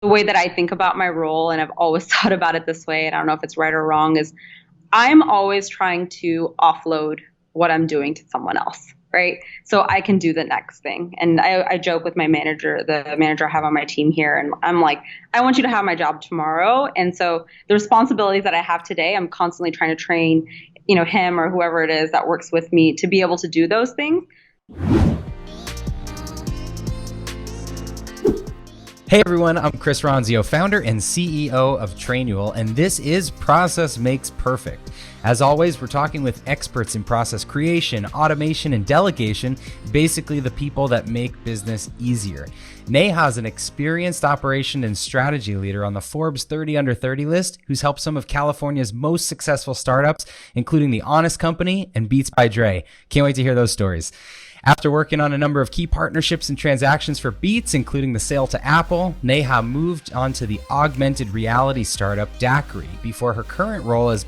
The way that I think about my role, and I've always thought about it this way, and I don't know if it's right or wrong, is I'm always trying to offload what I'm doing to someone else, right? So I can do the next thing. And I joke with my manager, the manager I have on my team here, and I'm like, I want you to have my job tomorrow. And so the responsibilities that I have today, I'm constantly trying to train, him or whoever it is that works with me to be able to do those things. Hey everyone, I'm Chris Ronzio, founder and CEO of Trainual, and this is Process Makes Perfect. As always, we're talking with experts in process creation, automation, and delegation, basically the people that make business easier. Neha is an experienced operation and strategy leader on the Forbes 30 Under 30 list, who's helped some of California's most successful startups, including The Honest Company and Beats by Dre. Can't wait to hear those stories. After working on a number of key partnerships and transactions for Beats, including the sale to Apple, Neha moved on to the augmented reality startup DAQRI before her current role as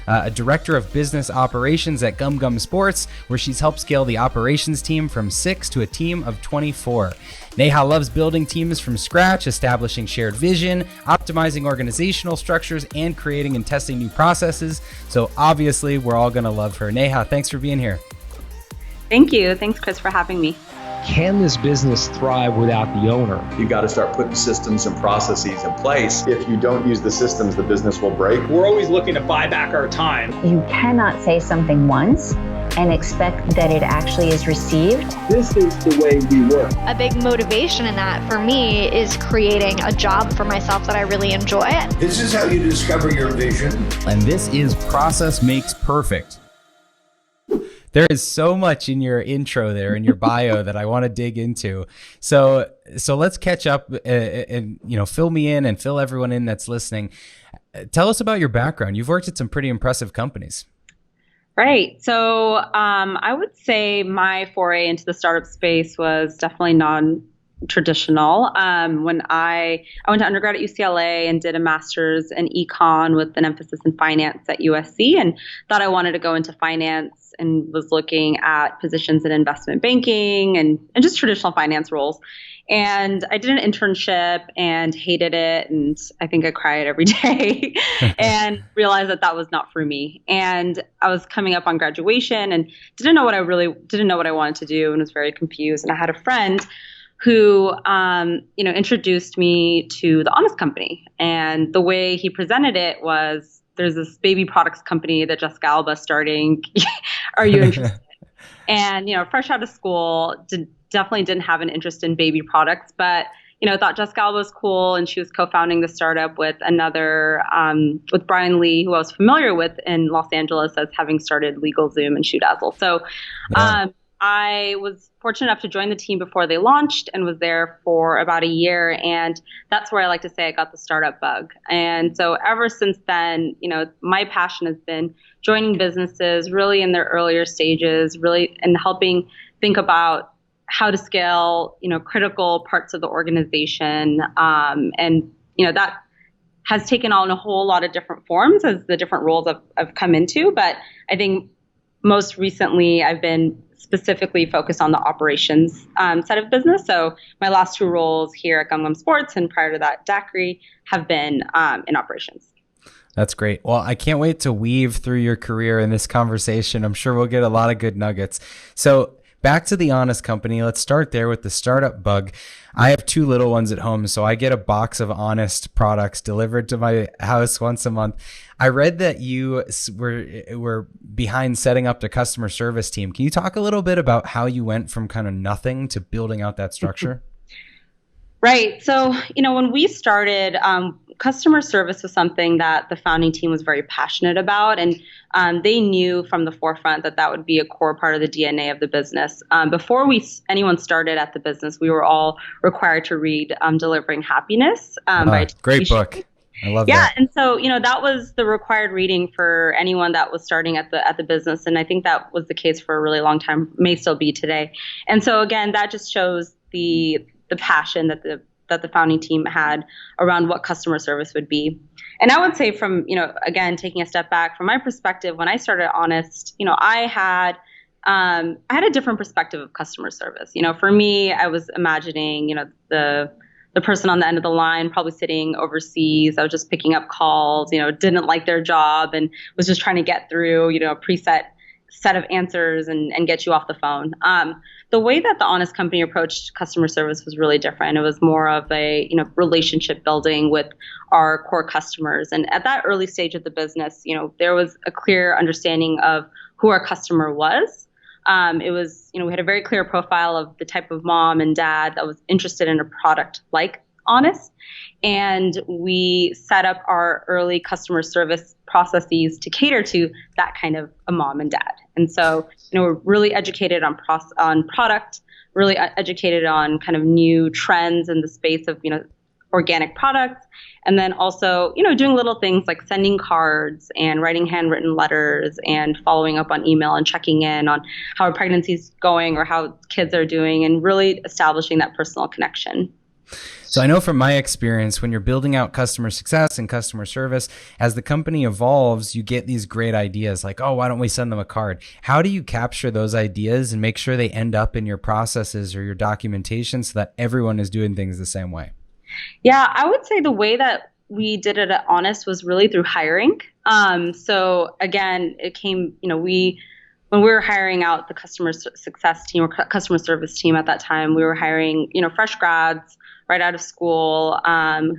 a director of business operations at GumGum Sports, where she's helped scale the operations team from 6 to a team of 24. Neha loves building teams from scratch, establishing shared vision, optimizing organizational structures, and creating and testing new processes. So obviously, we're all going to love her. Neha, thanks for being here. Thank you. Thanks, Chris, for having me. Can this business thrive without the owner? You got to start putting systems and processes in place. If you don't use the systems, the business will break. We're always looking to buy back our time. You cannot say something once and expect that it actually is received. This is the way we work. A big motivation in that for me is creating a job for myself that I really enjoy. This is how you discover your vision. And this is Process Makes Perfect. There is so much in your intro there, in your bio that I want to dig into. So let's catch up and fill me in and fill everyone in that's listening. Tell us about your background. You've worked at some pretty impressive companies. Right. So I would say my foray into the startup space was definitely non-traditional. When I went to undergrad at UCLA and did a master's in econ with an emphasis in finance at USC, and thought I wanted to go into finance, and was looking at positions in investment banking and just traditional finance roles. And I did an internship and hated it. And I think I cried every day and realized that was not for me. And I was coming up on graduation and didn't know what I wanted to do, and was very confused. And I had a friend who, introduced me to the Honest Company. And the way he presented it was, there's this baby products company that Jessica Alba is starting. Are you interested? And, fresh out of school, definitely didn't have an interest in baby products, but, thought Jessica Alba was cool. And she was co-founding the startup with with Brian Lee, who I was familiar with in Los Angeles as having started LegalZoom and ShoeDazzle. So, yeah. I was fortunate enough to join the team before they launched and was there for about a year. And that's where I like to say I got the startup bug. And so ever since then, my passion has been joining businesses really in their earlier stages, really, and helping think about how to scale, critical parts of the organization. That has taken on a whole lot of different forms as the different roles I've come into. But I think most recently I've been specifically focused on the operations side of business. So my last two roles here at GumGum Sports, and prior to that, DAQRI, have been in operations. That's great. Well, I can't wait to weave through your career in this conversation. I'm sure we'll get a lot of good nuggets. So back to the Honest Company. Let's start there with the startup bug. I have two little ones at home, so I get a box of Honest products delivered to my house once a month. I read that you were behind setting up the customer service team. Can you talk a little bit about how you went from kind of nothing to building out that structure? Right. So, when we started, customer service was something that the founding team was very passionate about. And they knew from the forefront that would be a core part of the DNA of the business. Before anyone started at the business, we were all required to read Delivering Happiness. Great book. I love that. Yeah. And so, that was the required reading for anyone that was starting at the business. And I think that was the case for a really long time, may still be today. And so again, that just shows the passion that the founding team had around what customer service would be. And I would say from, again, taking a step back from my perspective, when I started Honest, I had a different perspective of customer service. For me, I was imagining, the the person on the end of the line, probably sitting overseas. I was just picking up calls, didn't like their job and was just trying to get through, a preset set of answers and get you off the phone. The way that the Honest Company approached customer service was really different. It was more of a, relationship building with our core customers. And at that early stage of the business, there was a clear understanding of who our customer was. It was, we had a very clear profile of the type of mom and dad that was interested in a product like Honest. And we set up our early customer service processes to cater to that kind of a mom and dad. And so, we're really educated on product, really educated on kind of new trends in the space of, organic products. And then also, doing little things like sending cards and writing handwritten letters and following up on email and checking in on how a pregnancy is going or how kids are doing and really establishing that personal connection. So I know from my experience, when you're building out customer success and customer service, as the company evolves, you get these great ideas like, oh, why don't we send them a card? How do you capture those ideas and make sure they end up in your processes or your documentation so that everyone is doing things the same way? Yeah, I would say the way that we did it at Honest was really through hiring. So again, it came, when we were hiring out the customer success team or customer service team at that time, we were hiring, fresh grads right out of school,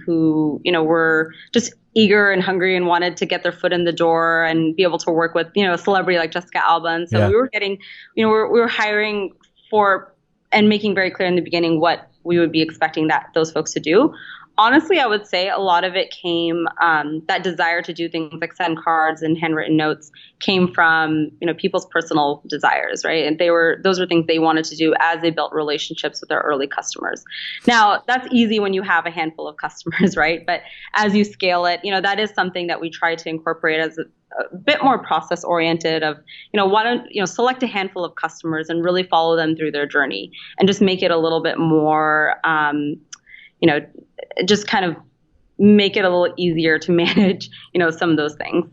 who, were just eager and hungry and wanted to get their foot in the door and be able to work with, a celebrity like Jessica Alba. And so we were getting, we were hiring for and making very clear in the beginning what we would be expecting those folks to do. Honestly, I would say a lot of it came, that desire to do things like send cards and handwritten notes came from, people's personal desires, right? And those were things they wanted to do as they built relationships with their early customers. Now, that's easy when you have a handful of customers, right? But as you scale it, that is something that we try to incorporate as a bit more process oriented of, why don't, select a handful of customers and really follow them through their journey and just make it a little bit more, just kind of make it a little easier to manage, some of those things.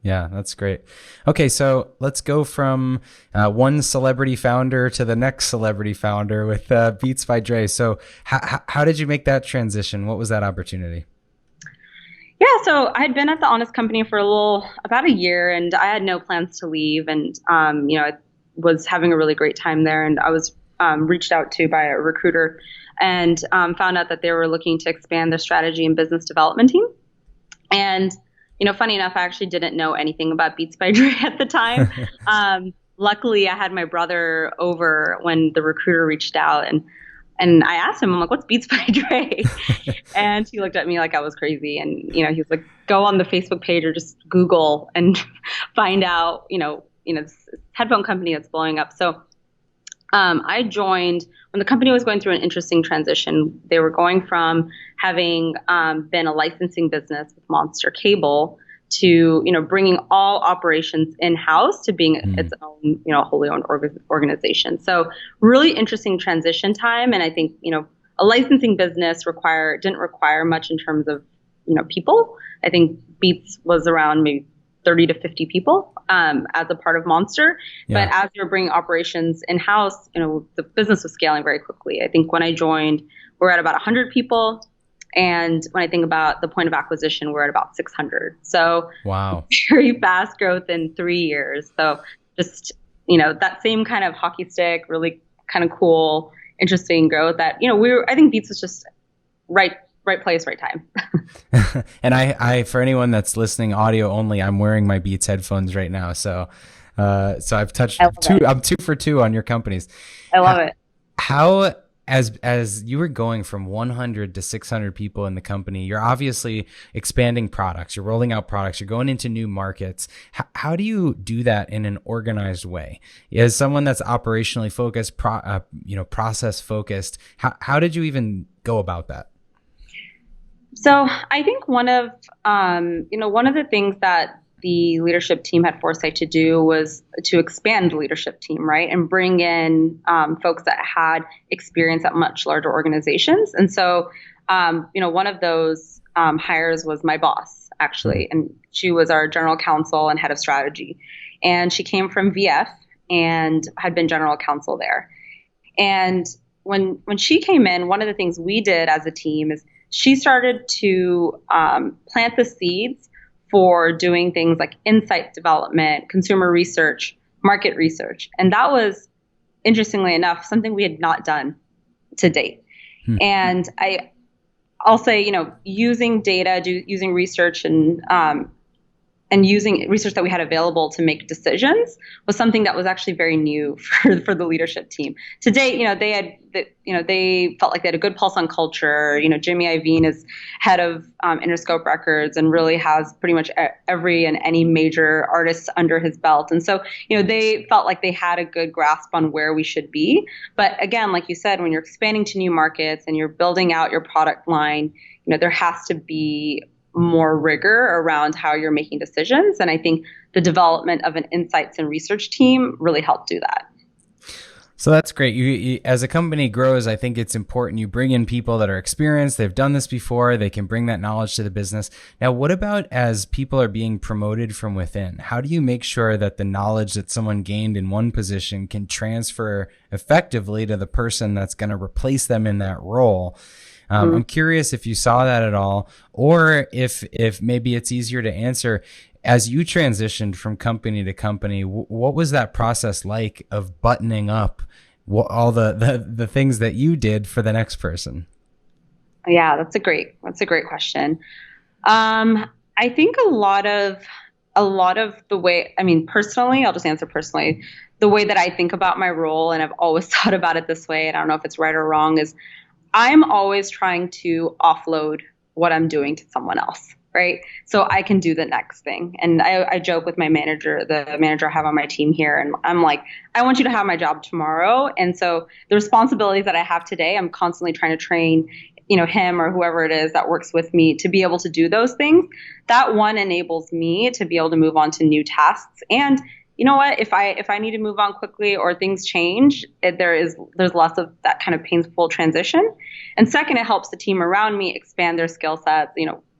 Yeah, that's great. Okay, so let's go from one celebrity founder to the next celebrity founder with Beats by Dre. So how did you make that transition? What was that opportunity? Yeah, so I had been at the Honest Company for about a year, and I had no plans to leave. And, I was having a really great time there. And I was reached out to by a recruiter and found out that they were looking to expand their strategy and business development team. And, funny enough, I actually didn't know anything about Beats by Dre at the time. Luckily, I had my brother over when the recruiter reached out, and I asked him, I'm like, what's Beats by Dre? And he looked at me like I was crazy. And, he was like, go on the Facebook page or just Google and find out, this headphone company that's blowing up. So I joined when the company was going through an interesting transition. They were going from having been a licensing business with Monster Cable to, bringing all operations in-house to being its own, wholly owned organization. So really interesting transition time. And I think, a licensing business didn't require much in terms of, people. I think Beats was around maybe 30 to 50 people as a part of Monster. Yeah. But as we were bringing operations in-house, the business was scaling very quickly. I think when I joined, we're at about 100 people. And when I think about the point of acquisition, we're at about 600. So wow, very fast growth in 3 years. So just, that same kind of hockey stick, really kind of cool, interesting growth that, I think Beats was just right place, right time. And I, for anyone that's listening audio only, I'm wearing my Beats headphones right now. So I've touched I'm 2 for 2 on your companies. I love it. How, as you were going from 100 to 600 people in the company, you're obviously expanding products, you're rolling out products, you're going into new markets. How do you do that in an organized way? As someone that's operationally focused, process focused, how did you even go about that? So I think one of the things that the leadership team had foresight to do was to expand the leadership team, right? And bring in folks that had experience at much larger organizations. And so, one of those hires was my boss, actually. And she was our general counsel and head of strategy. And she came from VF and had been general counsel there. And when she came in, one of the things we did as a team is she started to plant the seeds for doing things like insight development, consumer research, market research. And that was, interestingly enough, something we had not done to date. And I'll say, using data, using research and using research that we had available to make decisions was something that was actually very new for the leadership team. To date, they felt like they had a good pulse on culture. Jimmy Iovine is head of Interscope Records and really has pretty much every and any major artist under his belt. And so, they felt like they had a good grasp on where we should be. But again, like you said, when you're expanding to new markets and you're building out your product line, there has to be more rigor around how you're making decisions. And I think the development of an insights and research team really helped do that. So that's great. You, as a company grows, I think it's important you bring in people that are experienced. They've done this before. They can bring that knowledge to the business. Now, what about as people are being promoted from within? How do you make sure that the knowledge that someone gained in one position can transfer effectively to the person that's going to replace them in that role? I'm curious if you saw that at all, or if maybe it's easier to answer. As you transitioned from company to company, what was that process like of buttoning up all the things that you did for the next person? Yeah, that's a great question. I think a lot of the way, personally, I'll just answer personally, the way that I think about my role, and I've always thought about it this way, and I don't know if it's right or wrong, is I'm always trying to offload what I'm doing to someone else, right? So I can do the next thing. And I joke with my manager, the manager I have on my team here, and I'm like, I want you to have my job tomorrow. And so the responsibilities that I have today, I'm constantly trying to train, him or whoever it is that works with me to be able to do those things. That one enables me to be able to move on to new tasks. And you know what? If I need to move on quickly or things change, there's less of that kind of painful transition. And second, it helps the team around me expand their skill sets,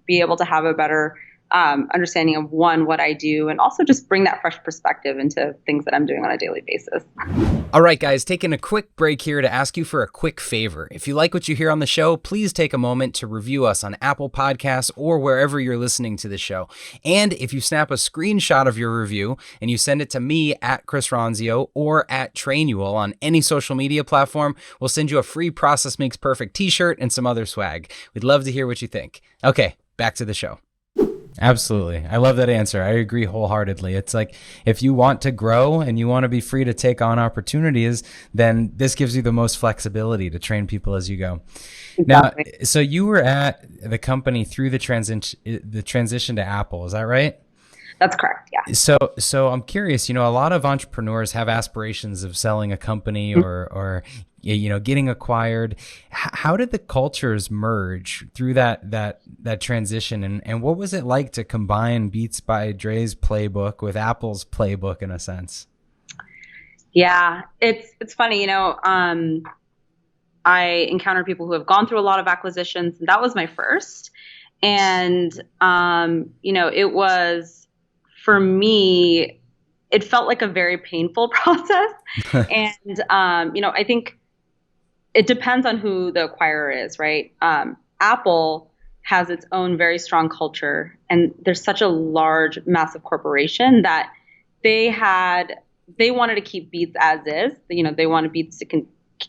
be able to have a better understanding of what I do, and also just bring that fresh perspective into things that I'm doing on a daily basis. All right, guys, taking a quick break here to ask you for a quick favor. If you like what you hear on the show, please take a moment to review us on Apple Podcasts or wherever you're listening to the show. And if you snap a screenshot of your review and you send it to me at Chris Ronzio or at Trainual on any social media platform, we'll send you a free Process Makes Perfect t-shirt and some other swag. We'd love to hear what you think. Okay, back to the show. Absolutely. I love that answer. I agree wholeheartedly. It's like, if you want to grow and you want to be free to take on opportunities, then this gives you the most flexibility to train people as you go. Exactly. Now, so you were at the company through the transition to Apple. Is that right? That's correct. Yeah. So I'm curious, a lot of entrepreneurs have aspirations of selling a company or getting acquired. How did the cultures merge through that transition? And what was it like to combine Beats by Dre's playbook with Apple's playbook in a sense? Yeah, it's funny, I encounter people who have gone through a lot of acquisitions, and that was my first. And, it was, for me, it felt like a very painful process. And, I think it depends on who the acquirer is, right? Apple has its own very strong culture, and there's such a large, massive corporation that they wanted to keep Beats as is. They wanted Beats to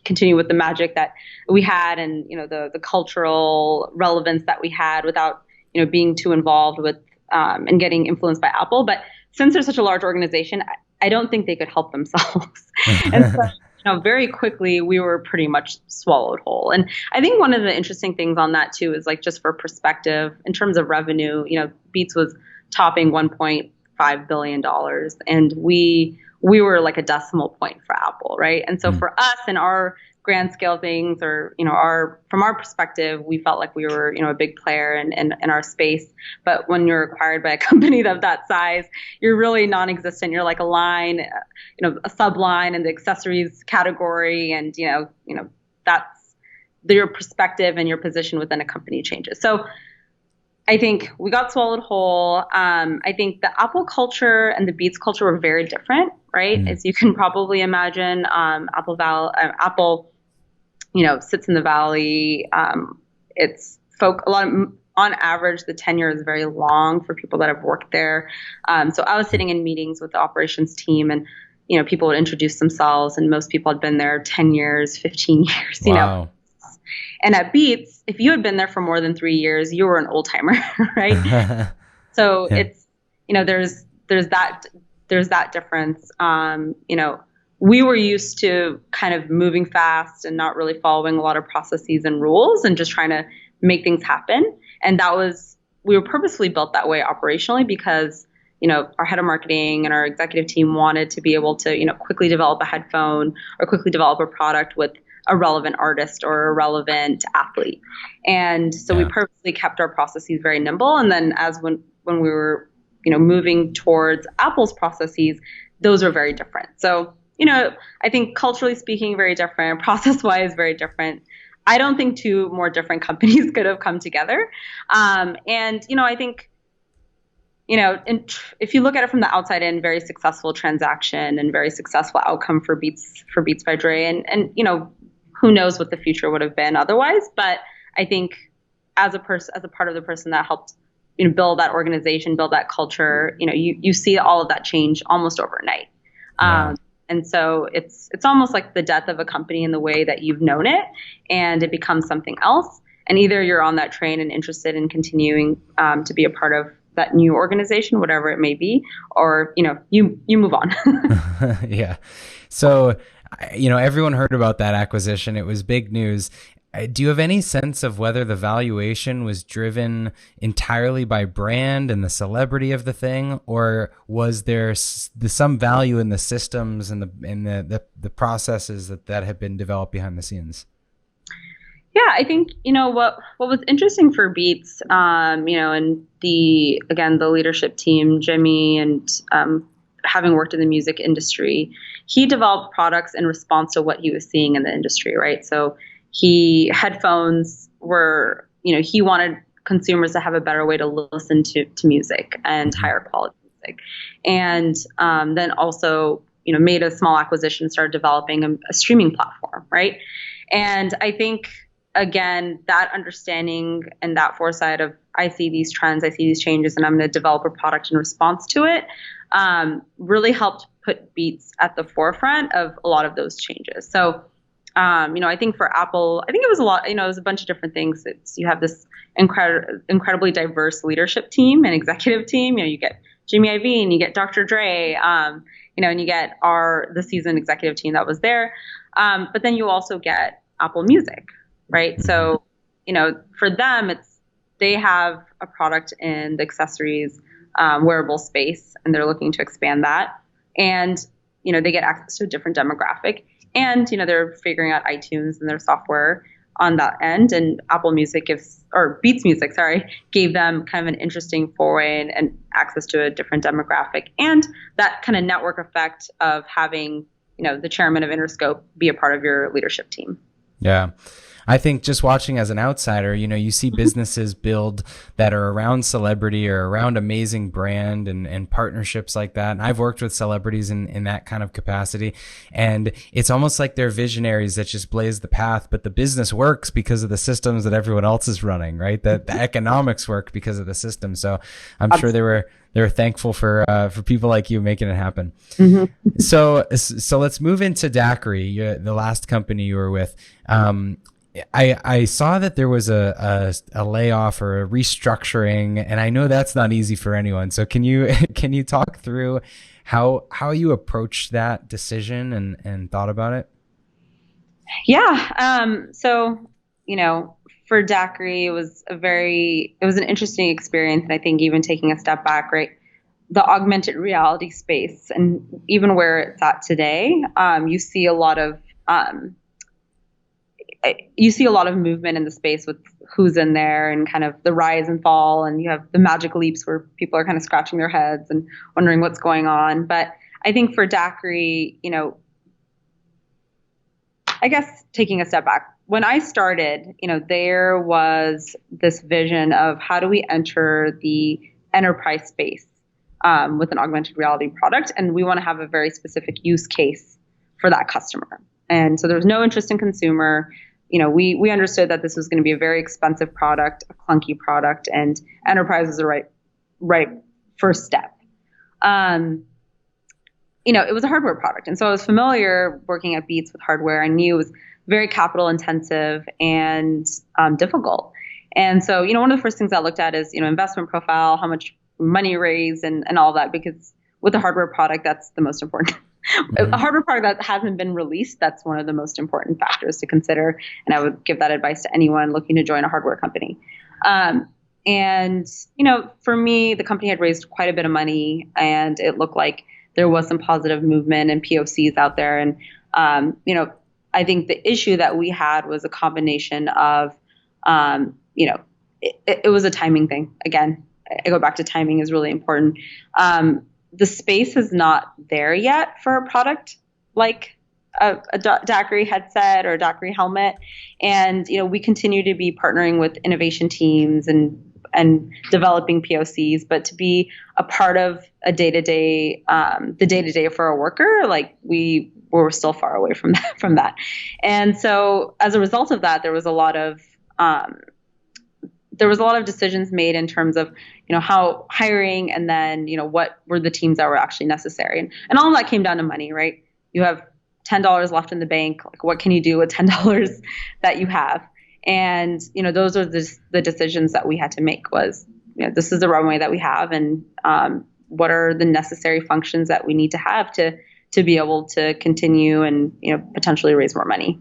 continue with the magic that we had, and the cultural relevance that we had without being too involved with and getting influenced by Apple. But since they're such a large organization, I don't think they could help themselves. And so, very quickly we were pretty much swallowed whole. And I think one of the interesting things on that too is, like, just for perspective, in terms of revenue, Beats was topping $1.5 billion, and we were like a decimal point for Apple, right? And so for us, in our grand scale of things, or from our perspective, we felt like we were a big player in our space. But when you're acquired by a company of that size, you're really non-existent. You're like a line, a sub-line in the accessories category, and that's your perspective and your position within a company changes. So I think we got swallowed whole. I think the Apple culture and the Beats culture were very different, right? As you can probably imagine, Apple sits in the valley. It's on average, the tenure is very long for people that have worked there. So I was sitting in meetings with the operations team, and people would introduce themselves, and most people had been there 10 years, 15 years, Wow. And at Beats, if you had been there for more than 3 years, you were an old timer, right? So Yeah. it's, there's that difference. We were used to kind of moving fast and not really following a lot of processes and rules and just trying to make things happen. And we were purposefully built that way operationally because, our head of marketing and our executive team wanted to be able to, quickly develop a headphone or quickly develop a product with a relevant artist or a relevant athlete. And so we purposely kept our processes very nimble. And then when we were, moving towards Apple's processes, those were very different. So, I think culturally speaking, very different, process-wise, very different. I don't think two more different companies could have come together. And, I think, if you look at it from the outside in, very successful transaction and very successful outcome for Beats by Dre. And who knows what the future would have been otherwise. But I think as a part of the person that helped, build that organization, build that culture, you see all of that change almost overnight. And so it's almost like the death of a company in the way that you've known it, and it becomes something else. And either you're on that train and interested in continuing to be a part of that new organization, whatever it may be, or, you move on. Yeah. So, everyone heard about that acquisition. It was big news. Do you have any sense of whether the valuation was driven entirely by brand and the celebrity of the thing, or was there some value in the systems and the processes that have been developed behind the scenes? Yeah, I think, what was interesting for Beats, and the leadership team, Jimmy, and having worked in the music industry, he developed products in response to what he was seeing in the industry, right? So headphones were, he wanted consumers to have a better way to listen to music and higher quality music. And then also, made a small acquisition, started developing a streaming platform, right? And I think, again, that understanding and that foresight of, I see these trends, I see these changes, and I'm going to develop a product in response to it, really helped put Beats at the forefront of a lot of those changes. So, I think for Apple, I think it was a lot, it was a bunch of different things. You have this incredibly diverse leadership team and executive team. You get Jimmy Iovine, and you get Dr. Dre, and you get the seasoned executive team that was there. But then you also get Apple Music, right? So, for them, they have a product in the accessories, wearable space, and they're looking to expand that. And, they get access to a different demographic. And, they're figuring out iTunes and their software on that end. And Beats Music, gave them kind of an interesting foray and access to a different demographic. And that kind of network effect of having, the chairman of Interscope be a part of your leadership team. Yeah. I think just watching as an outsider, you see businesses build that are around celebrity or around amazing brand and partnerships like that. And I've worked with celebrities in that kind of capacity. And it's almost like they're visionaries that just blaze the path, but the business works because of the systems that everyone else is running, right? The economics work because of the system. So I'm sure they were thankful for people like you making it happen. Mm-hmm. So let's move into DAQRI, the last company you were with. I saw that there was a layoff or a restructuring, and I know that's not easy for anyone. So can you talk through how you approached that decision and thought about it? Yeah. So, for DAQRI, it was an interesting experience. And I think even taking a step back, right, the augmented reality space and even where it's at today, you see a lot of movement in the space with who's in there and kind of the rise and fall. And you have the magic leaps where people are kind of scratching their heads and wondering what's going on. But I think for DAQRI, I guess taking a step back, when I started, there was this vision of how do we enter the enterprise space with an augmented reality product. And we want to have a very specific use case for that customer. And so there was no interest in consumer. we understood that this was going to be a very expensive product, a clunky product, and enterprise was the right first step. It was a hardware product. And so I was familiar working at Beats with hardware. I knew it was very capital intensive and difficult. And so, one of the first things I looked at is, investment profile, how much money raised and all that, because with a hardware product, that's the most important. Mm-hmm. A hardware product that hasn't been released, that's one of the most important factors to consider. And I would give that advice to anyone looking to join a hardware company. And for me, the company had raised quite a bit of money and it looked like there was some positive movement and POCs out there. And, I think the issue that we had was a combination of, it was a timing thing. Again, I go back to timing is really important. The space is not there yet for a product like a DAQRI headset or a DAQRI helmet. And, we continue to be partnering with innovation teams and developing POCs, but to be a part of a day-to-day, the day-to-day for a worker, like we were still far away from that. And so as a result of that, there was a lot of decisions made in terms of, how hiring and then, what were the teams that were actually necessary. And all of that came down to money, right? You have $10 left in the bank. Like, what can you do with $10 that you have? And, those are the decisions that we had to make was, this is the runway that we have and what are the necessary functions that we need to have to be able to continue and, potentially raise more money.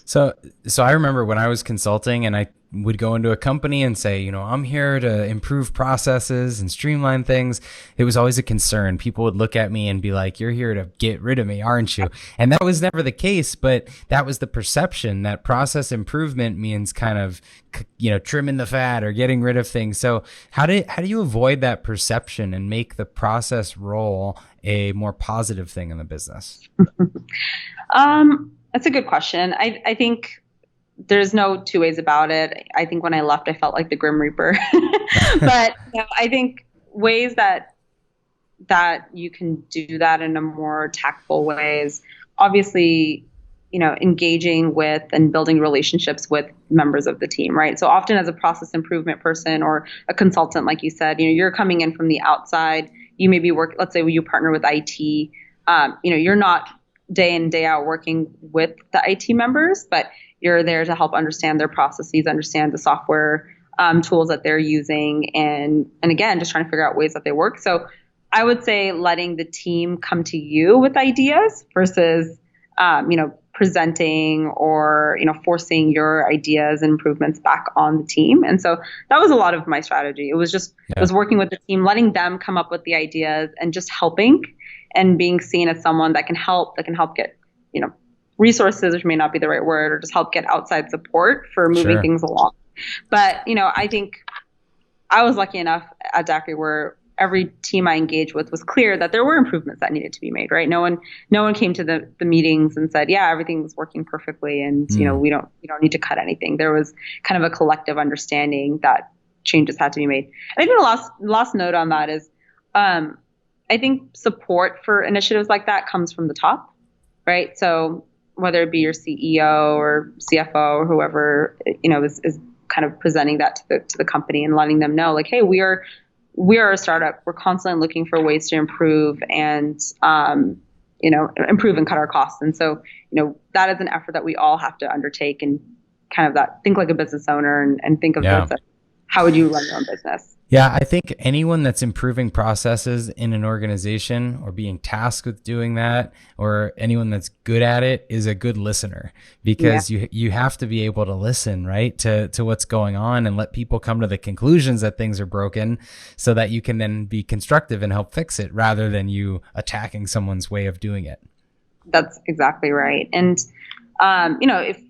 So I remember when I was consulting and I would go into a company and say, I'm here to improve processes and streamline things. It was always a concern. People would look at me and be like, you're here to get rid of me, aren't you? And that was never the case, but that was the perception that process improvement means kind of, trimming the fat or getting rid of things. So how do you avoid that perception and make the process role a more positive thing in the business? That's a good question. I think there's no two ways about it. I think when I left, I felt like the Grim Reaper. But I think ways that you can do that in a more tactful way is obviously, engaging with and building relationships with members of the team, right? So often as a process improvement person or a consultant, like you said, you're coming in from the outside. You maybe let's say you partner with IT. You're not day in, day out working with the IT members, but you're there to help understand their processes, understand the software tools that they're using, and again, just trying to figure out ways that they work. So I would say letting the team come to you with ideas versus, presenting or, forcing your ideas and improvements back on the team. And so that was a lot of my strategy. It was just, it was working with the team, letting them come up with the ideas and just helping and being seen as someone that can help get, resources, which may not be the right word, or just help get outside support for moving things along. But, I think I was lucky enough at DAQRI where every team I engaged with was clear that there were improvements that needed to be made, right? No one came to the meetings and said, yeah, everything's working perfectly and, we don't need to cut anything. There was kind of a collective understanding that changes had to be made. And I think the last note on that is, I think support for initiatives like that comes from the top, right? So whether it be your CEO or CFO or whoever, is kind of presenting that to the company and letting them know, like, hey, we are a startup. We're constantly looking for ways to improve and, improve and cut our costs. And so, that is an effort that we all have to undertake and kind of think like a business owner and think of this as how would you run your own business? Yeah, I think anyone that's improving processes in an organization or being tasked with doing that, or anyone that's good at it, is a good listener, because you have to be able to listen, right, to what's going on and let people come to the conclusions that things are broken so that you can then be constructive and help fix it rather than you attacking someone's way of doing it. That's exactly right. And, if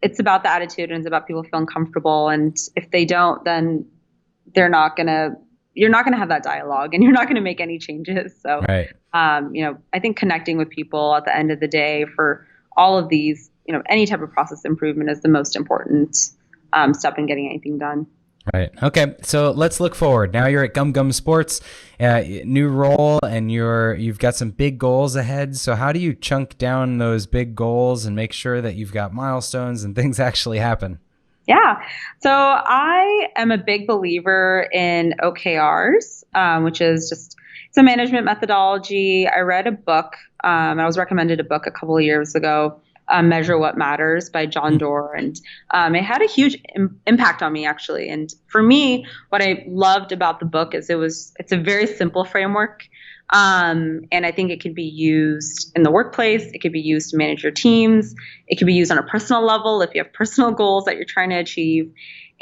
it's about the attitude and it's about people feeling comfortable, and if they don't, then you're not going to have that dialogue and you're not going to make any changes. So, I think connecting with people at the end of the day for all of these, any type of process improvement is the most important step in getting anything done. Right. Okay. So let's look forward. Now you're at GumGum Sports, new role, and you've got some big goals ahead. So how do you chunk down those big goals and make sure that you've got milestones and things actually happen? Yeah. So I am a big believer in OKRs, which is just, it's a management methodology. I read a book. I was recommended a book a couple of years ago, Measure What Matters by John Doerr. And it had a huge impact on me, actually. And for me, what I loved about the book is it's a very simple framework. And I think it could be used in the workplace. It could be used to manage your teams. It could be used on a personal level if you have personal goals that you're trying to achieve.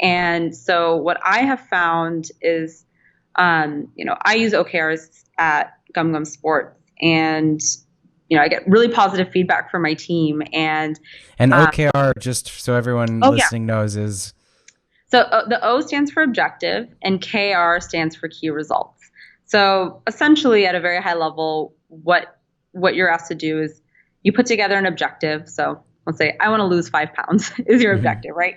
And so what I have found is, I use OKRs at GumGum Sports, and I get really positive feedback from my team. And OKR, just so everyone listening knows, is? So the O stands for objective, and KR stands for key results. So essentially, at a very high level, what you're asked to do is you put together an objective. So let's say I want to lose 5 pounds is your objective, right?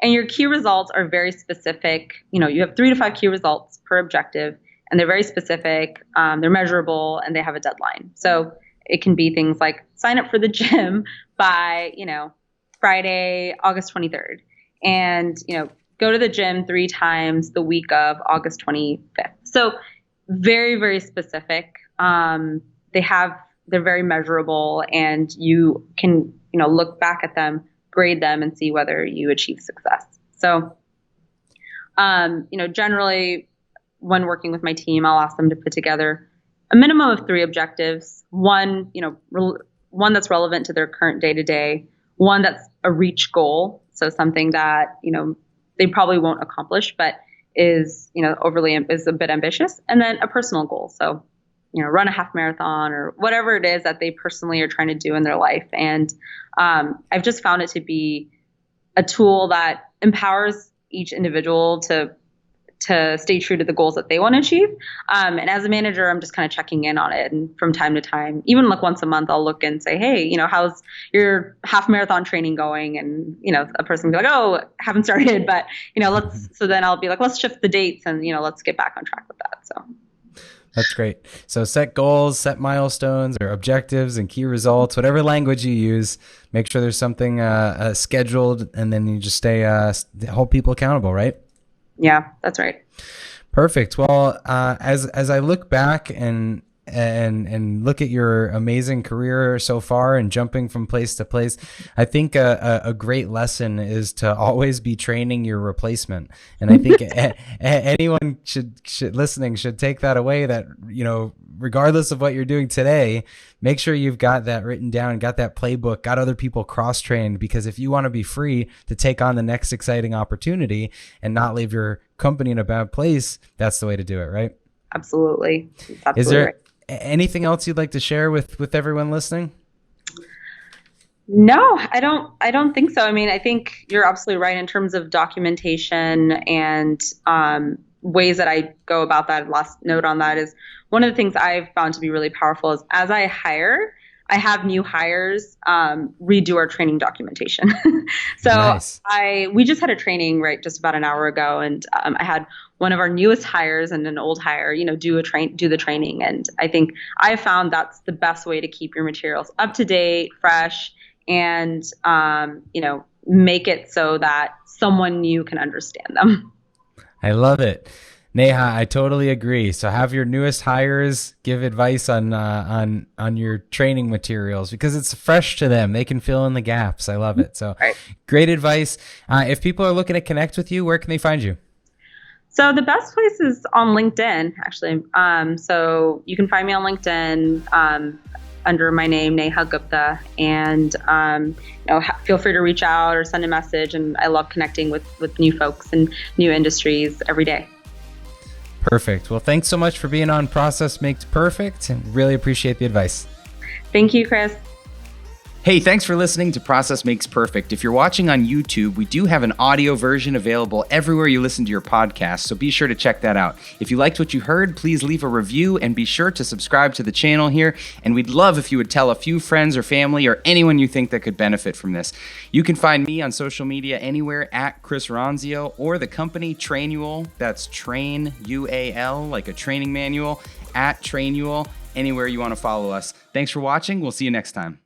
And your key results are very specific. You have 3 to 5 key results per objective, and they're very specific. They're measurable, and they have a deadline. So it can be things like sign up for the gym by, Friday, August 23rd, and, go to the gym 3 times the week of August 25th. So very, very specific. They're very measurable, and you can, look back at them, grade them, and see whether you achieve success. So, generally when working with my team, I'll ask them to put together a minimum of 3 objectives. One that's relevant to their current day-to-day, one that's a reach goal. So something that, they probably won't accomplish, but is a bit ambitious, and then a personal goal. So, run a half marathon or whatever it is that they personally are trying to do in their life. And I've just found it to be a tool that empowers each individual to stay true to the goals that they want to achieve. And as a manager, I'm just kind of checking in on it. And from time to time, even like once a month, I'll look and say, hey, how's your half marathon training going? And, a person will be like, oh, haven't started, but, so then I'll be like, let's shift the dates and, let's get back on track with that. So. That's great. So set goals, set milestones or objectives and key results, whatever language you use, make sure there's something scheduled, and then you just hold people accountable, right? Yeah, that's right. Perfect. Well, as I look back and look at your amazing career so far and jumping from place to place, I think a great lesson is to always be training your replacement. And I think anyone listening should take that away, that, regardless of what you're doing today, make sure you've got that written down, got that playbook, got other people cross-trained, because if you want to be free to take on the next exciting opportunity and not leave your company in a bad place, that's the way to do it, right? Absolutely. Is there anything else you'd like to share with everyone listening? No, I don't think so. I mean, I think you're absolutely right in terms of documentation and ways that I go about that. Last note on that is, one of the things I've found to be really powerful is, as I hire, I have new hires redo our training documentation. So nice. We just had a training just about an hour ago, and I had one of our newest hires and an old hire, do the training. And I think I found that's the best way to keep your materials up to date, fresh, and make it so that someone new can understand them. I love it. Neha, I totally agree. So have your newest hires give advice on your training materials, because it's fresh to them. They can fill in the gaps. I love it. So Great advice. If people are looking to connect with you, where can they find you? So the best place is on LinkedIn, actually. So you can find me on LinkedIn under my name, Neha Gupta, and feel free to reach out or send a message. And I love connecting with new folks and new industries every day. Perfect. Well, thanks so much for being on Process Makes Perfect, and really appreciate the advice. Thank you, Chris. Hey, thanks for listening to Process Makes Perfect. If you're watching on YouTube, we do have an audio version available everywhere you listen to your podcast, so be sure to check that out. If you liked what you heard, please leave a review and be sure to subscribe to the channel here. And we'd love if you would tell a few friends or family or anyone you think that could benefit from this. You can find me on social media anywhere at Chris Ronzio, or the company Trainual, that's Train UAL, like a training manual, at Trainual, anywhere you want to follow us. Thanks for watching. We'll see you next time.